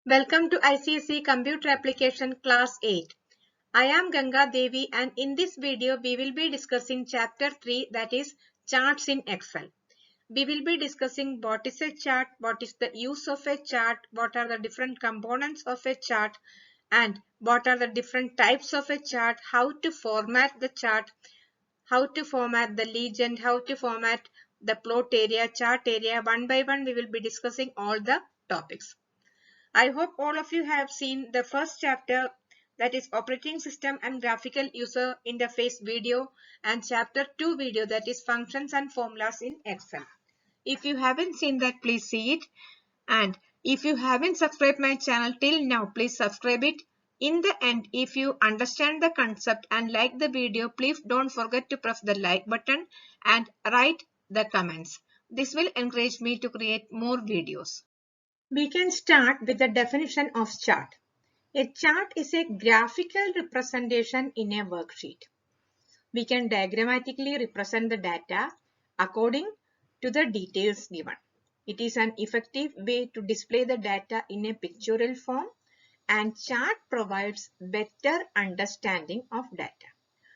Welcome to ICSE Computer Application Class 8. I am Ganga Devi and in this video we will be discussing Chapter 3, that is Charts in Excel. We will be discussing what is a chart, what is the use of a chart, what are the different components of a chart, and what are the different types of a chart, how to format the chart, how to format the legend, how to format the plot area, chart area. One by one we will be discussing all the topics. I hope all of you have seen the first chapter, that is operating system and graphical user interface video, and chapter 2 video, that is functions and formulas in Excel. If you haven't seen that, please see it. And if you haven't subscribed my channel till now, please subscribe it. In the end, if you understand the concept and like the video, please don't forget to press the like button and write the comments. This will encourage me to create more videos. We can start with the definition of chart. A chart is a graphical representation in a worksheet. We can diagrammatically represent the data according to the details given. It is an effective way to display the data in a pictorial form, and chart provides better understanding of data.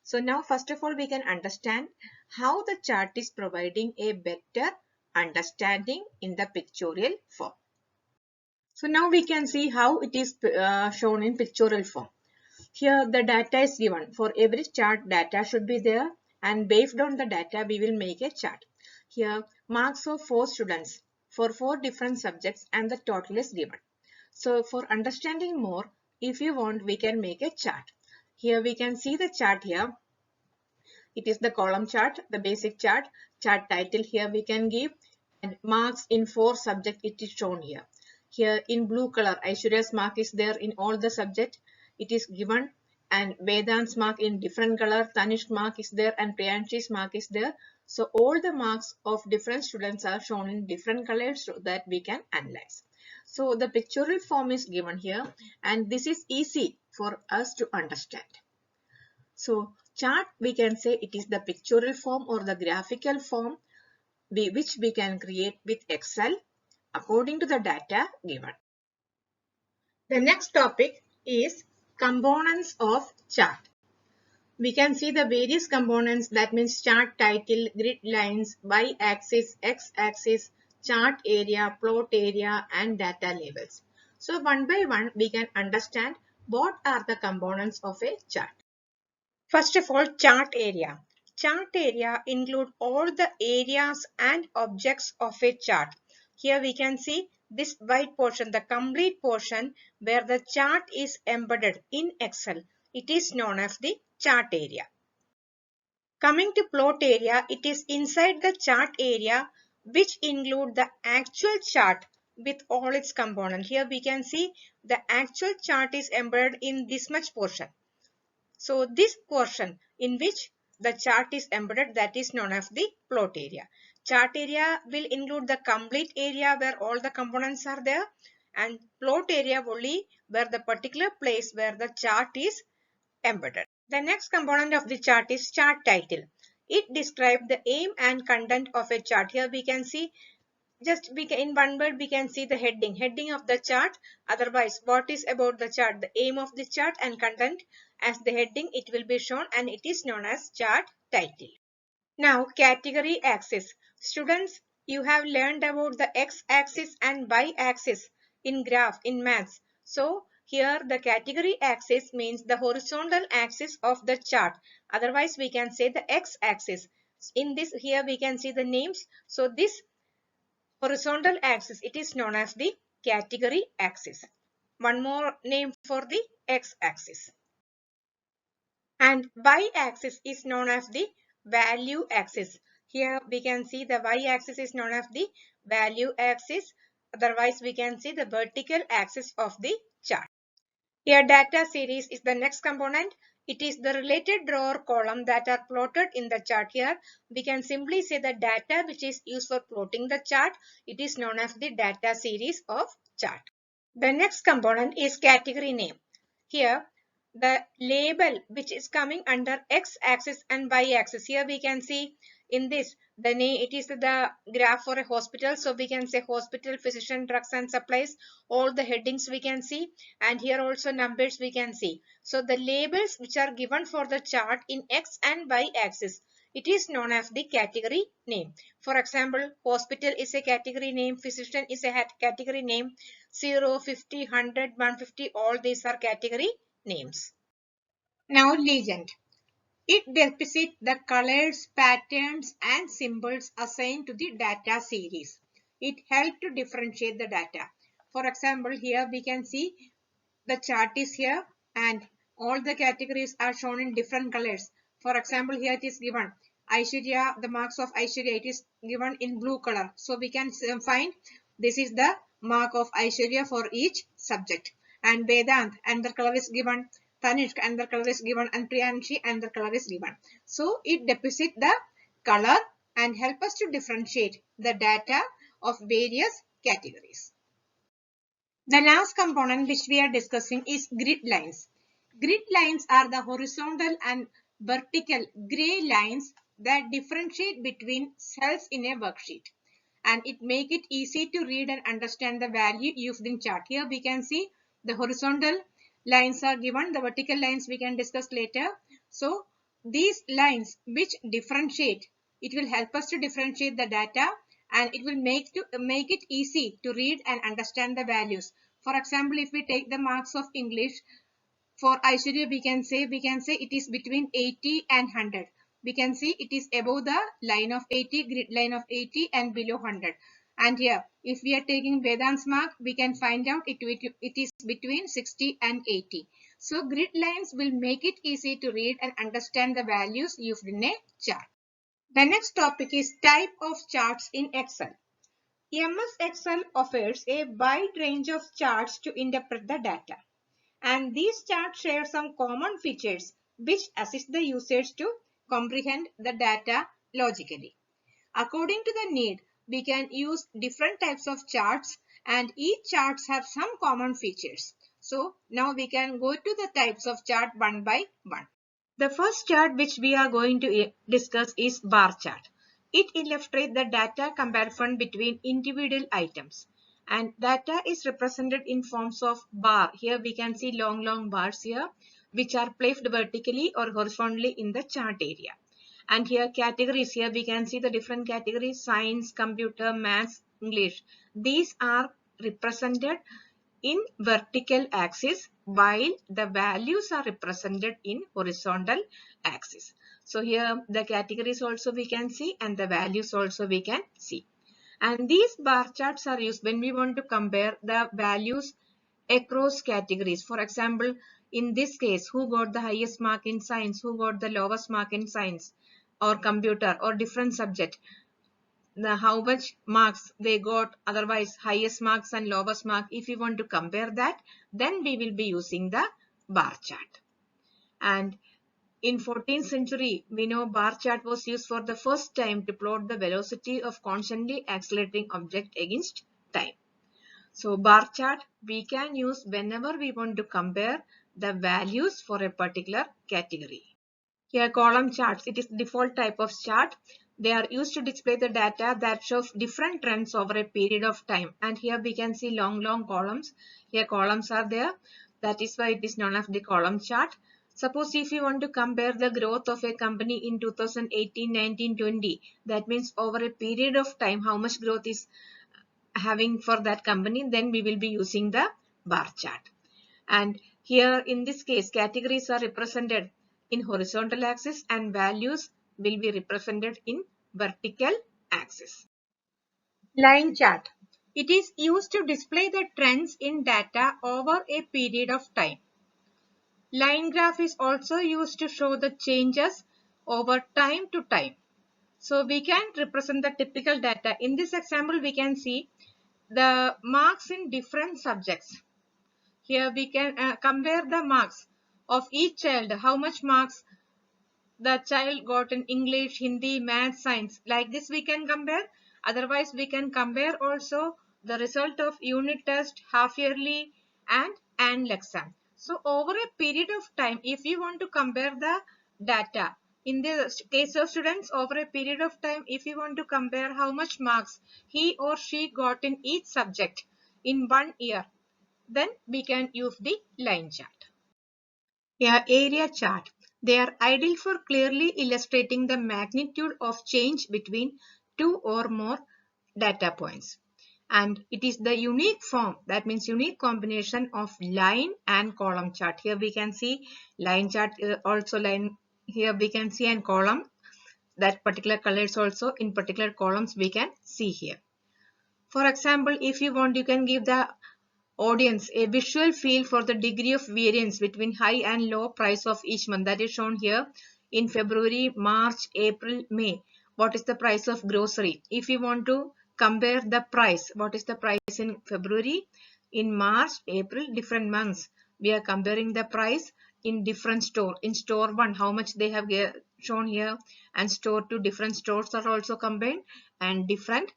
So now first of all we can understand how the chart is providing a better understanding in the pictorial form. So now we can see how it is shown in pictorial form. Here the data is given. For every chart, data should be there, and based on the data we will make a chart. Here marks of 4 students for 4 different subjects and the total is given. So for understanding more, if you want, we can make a chart. Here we can see the chart here. It is the column chart, the basic chart. Chart title here we can give, and marks in 4 subjects it is shown here. Here in blue color, Aishwarya's mark is there in all the subject. It is given, and Vedant's mark in different color, Tanish's mark is there, and Priyanshi's mark is there. So all the marks of different students are shown in different colors so that we can analyze. So the pictorial form is given here, and this is easy for us to understand. So chart, we can say it is the pictorial form or the graphical form which we can create with Excel according to the data given. The next topic is components of chart. We can see the various components, that means chart title, grid lines, y-axis, x-axis, chart area, plot area, and data labels. So one by one we can understand what are the components of a chart. First of all, chart area. Chart area include all the areas and objects of a chart. Here we can see this white portion, the complete portion where the chart is embedded in Excel. It is known as the chart area. Coming to plot area, it is inside the chart area which include the actual chart with all its components. Here we can see the actual chart is embedded in this much portion. So this portion in which the chart is embedded, that is known as the plot area. Chart area will include the complete area where all the components are there, and plot area only where the particular place where the chart is embedded. The next component of the chart is chart title. It describes the aim and content of a chart. Here we can see in one word we can see the heading of the chart. Otherwise, what is about the chart, the aim of the chart and content as the heading, it will be shown, and it is known as chart title. Now category axis. Students, you have learned about the x-axis and y-axis in graph in maths. So here the category axis means the horizontal axis of the chart. Otherwise we can say the x-axis. In this, here we can see the names. So this horizontal axis, it is known as the category axis. One more name for the x-axis. And y-axis is known as the value axis. Here we can see the y-axis is known as the value axis. Otherwise we can see the vertical axis of the chart. Here data series is the next component. It is the related row or column that are plotted in the chart. Here we can simply say the data which is used for plotting the chart. It is known as the data series of chart. The next component is category name. Here the label which is coming under x-axis and y-axis. Here we can see in this, the name, it is the graph for a hospital. So we can say hospital, physician, drugs and supplies, all the headings we can see, and here also numbers we can see. So the labels which are given for the chart in X and Y axis, it is known as the category name. For example, hospital is a category name, physician is a category name, 0, 50, 100, 150, all these are category names. Now legend. It depicts the colors, patterns and symbols assigned to the data series. It helps to differentiate the data. For example, here we can see the chart is here and all the categories are shown in different colors. For example, here it is given Aishwarya, the marks of Aishwarya, it is given in blue color. So we can find this is the mark of Aishwarya for each subject. And Vedant, and the color is given. Tanishq, and the color is given. And Priyanshi, and the color is given. So it depicts the color and help us to differentiate the data of various categories. The last component which we are discussing is grid lines. Grid lines are the horizontal and vertical gray lines that differentiate between cells in a worksheet, and it make it easy to read and understand the value used in chart. Here we can see the horizontal lines are given, the vertical lines we can discuss later. So these lines which differentiate, it will help us to differentiate the data, and it will make it easy to read and understand the values. For example, if we take the marks of English for Aishwarya, we can say it is between 80 and 100. We can see it is above the line of 80, grid line of 80, and below 100. And here, if we are taking Vedant's mark, we can find out it is between 60 and 80. So grid lines will make it easy to read and understand the values used in a chart. The next topic is type of charts in Excel. MS Excel offers a wide range of charts to interpret the data, and these charts share some common features which assist the users to comprehend the data logically. According to the need, we can use different types of charts, and each charts have some common features. So now we can go to the types of chart one by one. The first chart which we are going to discuss is bar chart. It illustrates the data comparison between individual items, and data is represented in forms of bar. Here we can see long bars here which are placed vertically or horizontally in the chart area. And here categories, here we can see the different categories: science, computer, maths, English. These are represented in vertical axis while the values are represented in horizontal axis. So here the categories also we can see and the values also we can see. And these bar charts are used when we want to compare the values across categories. For example, in this case, who got the highest mark in science, who got the lowest mark in science or computer or different subject, how much marks they got, otherwise highest marks and lowest mark. If we want to compare that, then we will be using the bar chart. And in 14th century, we know bar chart was used for the first time to plot the velocity of constantly accelerating object against time. So bar chart we can use whenever we want to compare the values for a particular category. Here column charts, it is the default type of chart. They are used to display the data that shows different trends over a period of time. And here we can see long columns. Here columns are there. That is why it is known as the column chart. Suppose if you want to compare the growth of a company in 2018, 19, 20, that means over a period of time how much growth is having for that company, then we will be using the bar chart. And here in this case, categories are represented in horizontal axis and values will be represented in vertical axis. Line chart. It is used to display the trends in data over a period of time. Line graph is also used to show the changes over time to time. So we can represent the typical data. In this example, we can see the marks in different subjects. Here we can compare the marks of each child, how much marks the child got in English, Hindi, Math, Science. Like this we can compare. Otherwise we can compare also the result of unit test, half yearly and annual exam. So over a period of time, if you want to compare the data, In the case of students, over a period of time, if you want to compare how much marks he or she got in each subject in 1 year, then we can use the line chart. Yeah, area chart. They are ideal for clearly illustrating the magnitude of change between two or more data points. And it is the unique form, that means unique combination of line and column chart. Here we can see line chart, also line, here we can see and column, that particular colors also in particular columns we can see here. For example, if you want, you can give the audience a visual feel for the degree of variance between high and low price of each month. That is shown here in February, March, April, May. What is the price of grocery? If you want to compare the price, what is the price in February, in March, April, different months. We are comparing the price in different store. In store 1, how much they have shown here, and store 2, different stores are also combined, and different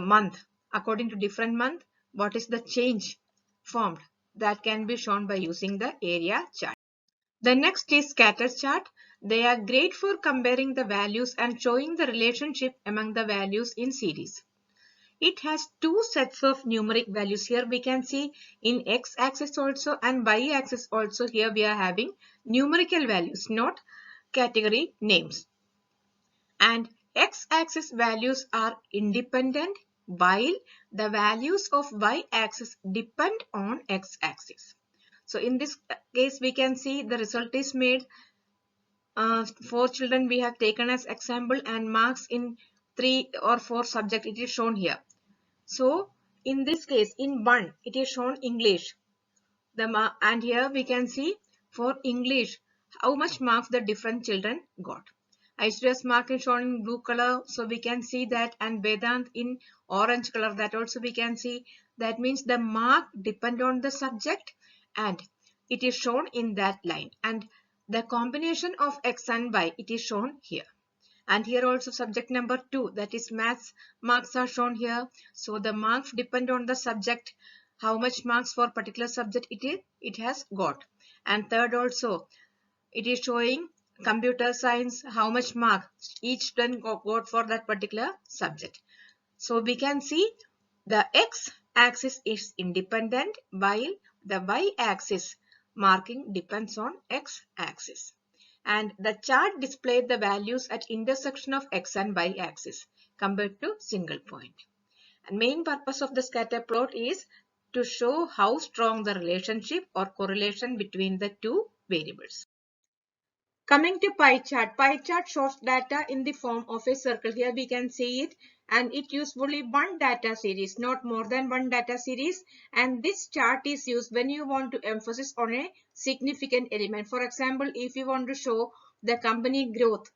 month. According to different month, what is the change formed? That can be shown by using the area chart. The next is scatter chart. They are great for comparing the values and showing the relationship among the values in series. It has two sets of numeric values. Here we can see in x-axis also and y-axis also. Here we are having numerical values, not category names. And x-axis values are independent, while the values of y-axis depend on x-axis. So in this case, we can see the result is made. 4 children we have taken as example, and marks in 3 or 4 subject it is shown here. So in this case, in 1 it is shown English. And here we can see for English how much marks the different children got. Aishwarya's mark is shown in blue color, so we can see that, and Vedant in orange color, that also we can see. That means the mark depend on the subject and it is shown in that line, and the combination of x and y, it is shown here. And here also subject number 2, that is maths, marks are shown here. So the marks depend on the subject, how much marks for particular subject it has got. And third also, it is showing computer science, how much mark each student got for that particular subject. So we can see the x-axis is independent, while the y-axis marking depends on x-axis. And the chart displayed the values at intersection of x and y axis compared to single point. And main purpose of the scatter plot is to show how strong the relationship or correlation between the two variables. Coming to pie chart shows data in the form of a circle. Here we can see it, and it usually one data series, not more than one data series. And this chart is used when you want to emphasize on a significant element. For example, if you want to show the company growth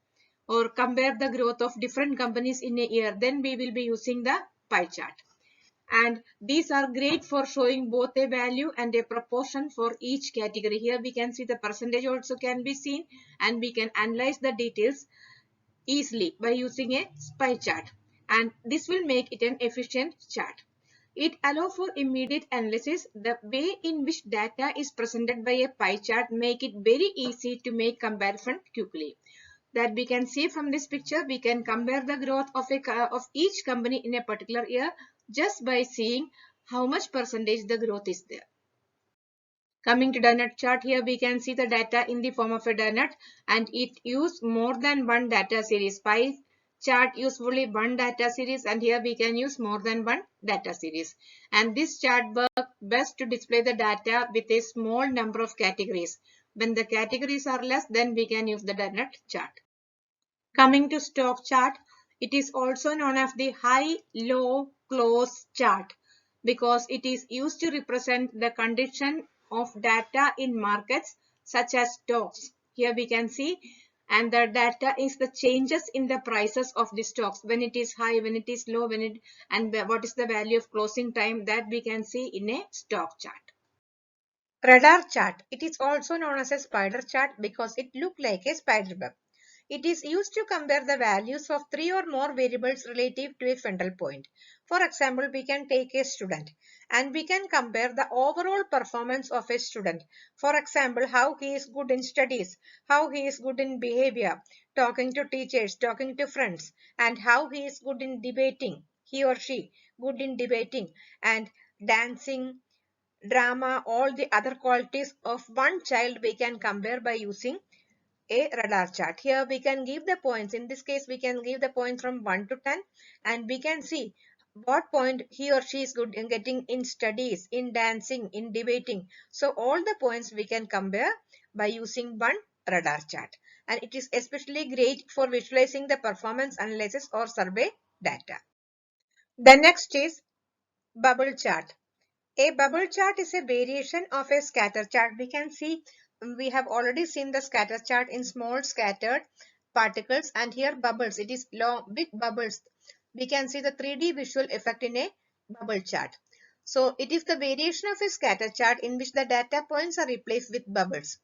or compare the growth of different companies in a year, then we will be using the pie chart. And these are great for showing both a value and a proportion for each category. Here we can see the percentage also can be seen, and we can analyze the details easily by using a pie chart, and this will make it an efficient chart. It allows for immediate analysis. The way in which data is presented by a pie chart make it very easy to make comparison quickly. That we can see from this picture, we can compare the growth of each company in a particular year just by seeing how much percentage the growth is there. Coming to donut chart, here we can see the data in the form of a donut, and it uses more than one data series. Pie chart usually one data series, and here we can use more than one data series. And this chart works best to display the data with a small number of categories. When the categories are less, then we can use the donut chart. Coming to stock chart, it is also known as the high, low, close chart because it is used to represent the condition of data in markets such as stocks. Here we can see, and the data is the changes in the prices of the stocks, when it is high, when it is low, and what is the value of closing time, that we can see in a stock chart. Radar chart. It is also known as a spider chart because it looks like a spider web. It is used to compare the values of 3 or more variables relative to a fundal point. For example, we can take a student and we can compare the overall performance of a student. For example, how he is good in studies, how he is good in behavior, talking to teachers, talking to friends, and how he is good in debating, he or she good in debating and dancing, drama, all the other qualities of one child we can compare by using a radar chart. Here we can give the points. In this case, we can give the points from 1 to 10 and we can see what point he or she is good in getting in studies, in dancing, in debating. So all the points we can compare by using one radar chart. And it is especially great for visualizing the performance analysis or survey data. The next is bubble chart. A bubble chart is a variation of a scatter chart. We can see, we have already seen the scatter chart in small scattered particles, and here bubbles. It is long, big bubbles. We can see the 3D visual effect in a bubble chart. So it is the variation of a scatter chart in which the data points are replaced with bubbles.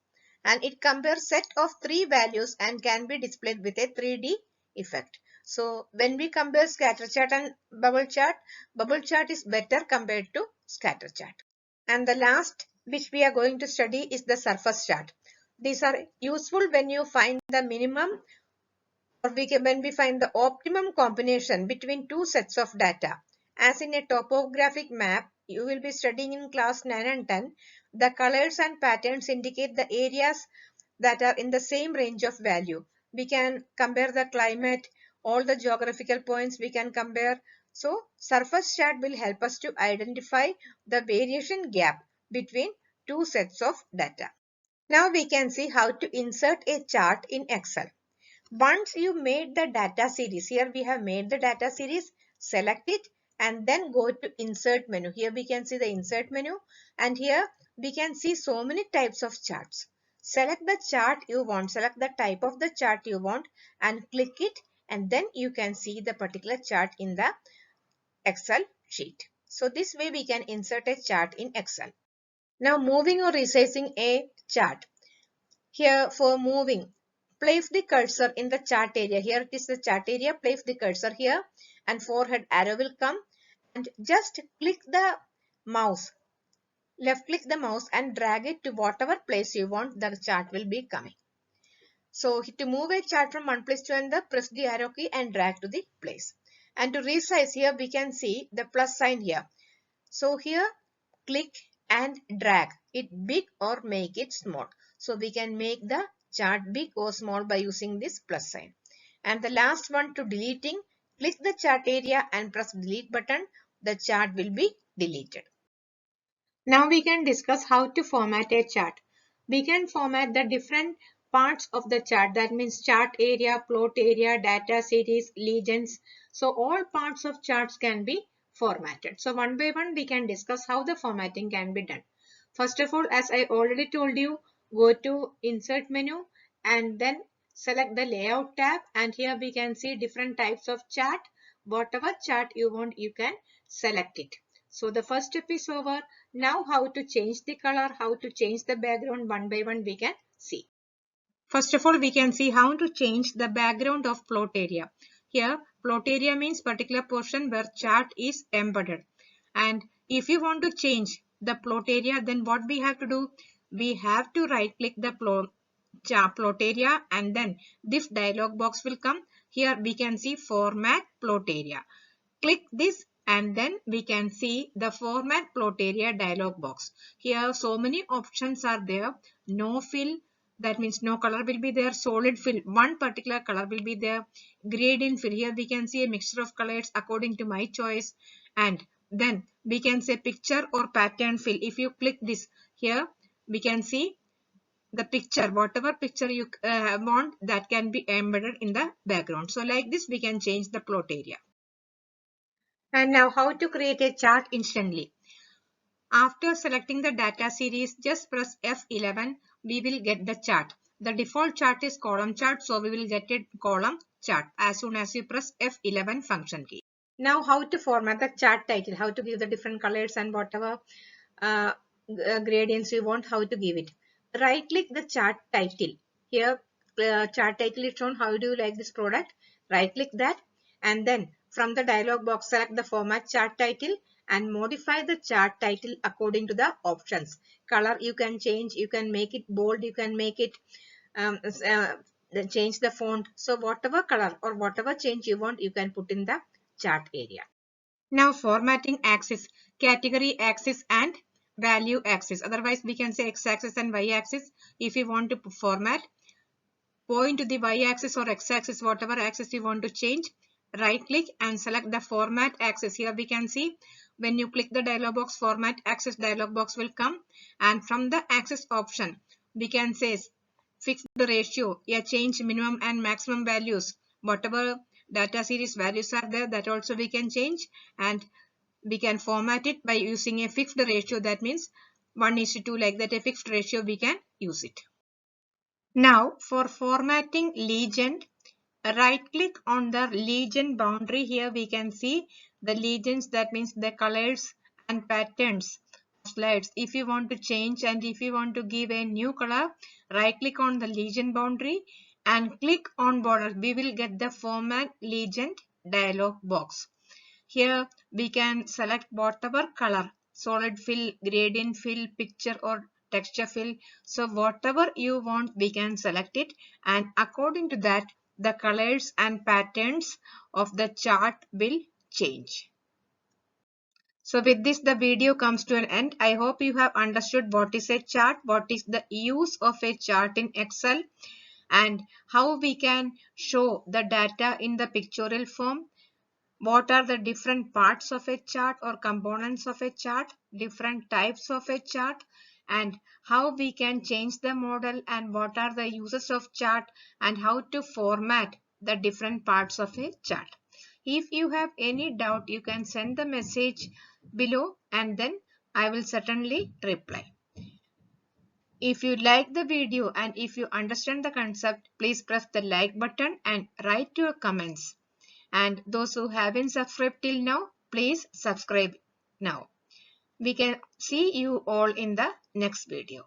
And it compares set of 3 values and can be displayed with a 3D effect. So when we compare scatter chart and bubble chart is better compared to scatter chart. And the last which we are going to study is the surface chart. These are useful when you find the minimum or when we find the optimum combination between two sets of data. As in a topographic map, you will be studying in class 9 and 10. The colors and patterns indicate the areas that are in the same range of value. We can compare the climate, all the geographical points we can compare. So surface chart will help us to identify the variation gap between two sets of data. Now we can see how to insert a chart in Excel. Once you made the data series, here we have made the data series, select it and then go to insert menu. Here we can see the insert menu and here we can see so many types of charts. Select the chart you want, select the type of the chart you want and click it, and then you can see the particular chart in the Excel sheet. So this way we can insert a chart in Excel. Now moving or resizing a chart. Here for moving, place the cursor in the chart area. Here it is the chart area. Place the cursor here and forehead arrow will come, and just click the mouse. Left click the mouse and drag it to whatever place you want. The chart will be coming. So to move a chart from one place to another, press the arrow key and drag to the place. And to resize, here we can see the plus sign here. So here click and drag it big or make it small. So we can make the chart big or small by using this plus sign. And the last one, to deleting, click the chart area and press delete button. The chart will be deleted. Now we can discuss how to format a chart. We can format the different parts of the chart. That means chart area, plot area, data series, legends. So all parts of charts can be formatted. So one by one we can discuss how the formatting can be done. First of all, as I already told you, go to insert menu and then select the layout tab, and here we can see different types of chart. Whatever chart you want, you can select it. So the first step is over. Now how to change the color, how to change the background, one by one we can see. First of all, we can see how to change the background of plot area. Here plot area means particular portion where chart is embedded. And if you want to change the plot area, then what we have to do? We have to right click the plot area and then this dialog box will come. Here we can see format plot area. Click this and then we can see the format plot area dialog box. Here so many options are there. No fill, that means no color will be there. Solid fill, one particular color will be there. Gradient fill, here we can see a mixture of colors according to my choice. And then we can say picture or pattern fill. If you click this, here we can see the picture, whatever picture you want, that can be embedded in the background. So like this we can change the plot area. And now how to create a chart instantly. After selecting the data series, just press F11. We will get the chart. The default chart is column chart, so we will get a column chart as soon as you press F11 function key. Now how to format the chart title, how to give the different colors and whatever gradients you want, how to give it. Right click the chart title. Here chart title is shown. How do you like this product? Right click that, and then from the dialog box select the format chart title and modify the chart title according to the options. Color you can change, you can make it bold, you can make it change the font. So whatever color or whatever change you want, you can put in the chart area. Now formatting axis, category axis and value axis. Otherwise we can say x-axis and y-axis. If you want to format, point to the y-axis or x-axis, whatever axis you want to change. Right click and select the format axis. Here we can see when you click the dialog box, format axis dialog box will come, and from the axis option we can say fix the ratio, change minimum and maximum values. Whatever data series values are there, that also we can change, and we can format it by using a fixed ratio. That means 1:2, like that, a fixed ratio we can use it. Now for formatting legend, right click on the legend boundary. Here we can see the legends, that means the colors and patterns of slides. If you want to change and if you want to give a new color, right click on the legend boundary and click on border. We will get the format legend dialog box. Here we can select whatever color, solid fill, gradient fill, picture or texture fill. So whatever you want, we can select it, and according to that the colors and patterns of the chart will change. So with this the video comes to an end. I hope you have understood what is a chart, what is the use of a chart in Excel, and how we can show the data in the pictorial form. What are the different parts of a chart or components of a chart, different types of a chart, and how we can change the model, and what are the uses of chart, and how to format the different parts of a chart. If you have any doubt, you can send the message below and then I will certainly reply. If you like the video and if you understand the concept, please press the like button and write your comments. And those who haven't subscribed till now, please subscribe now. We can see you all in the next video.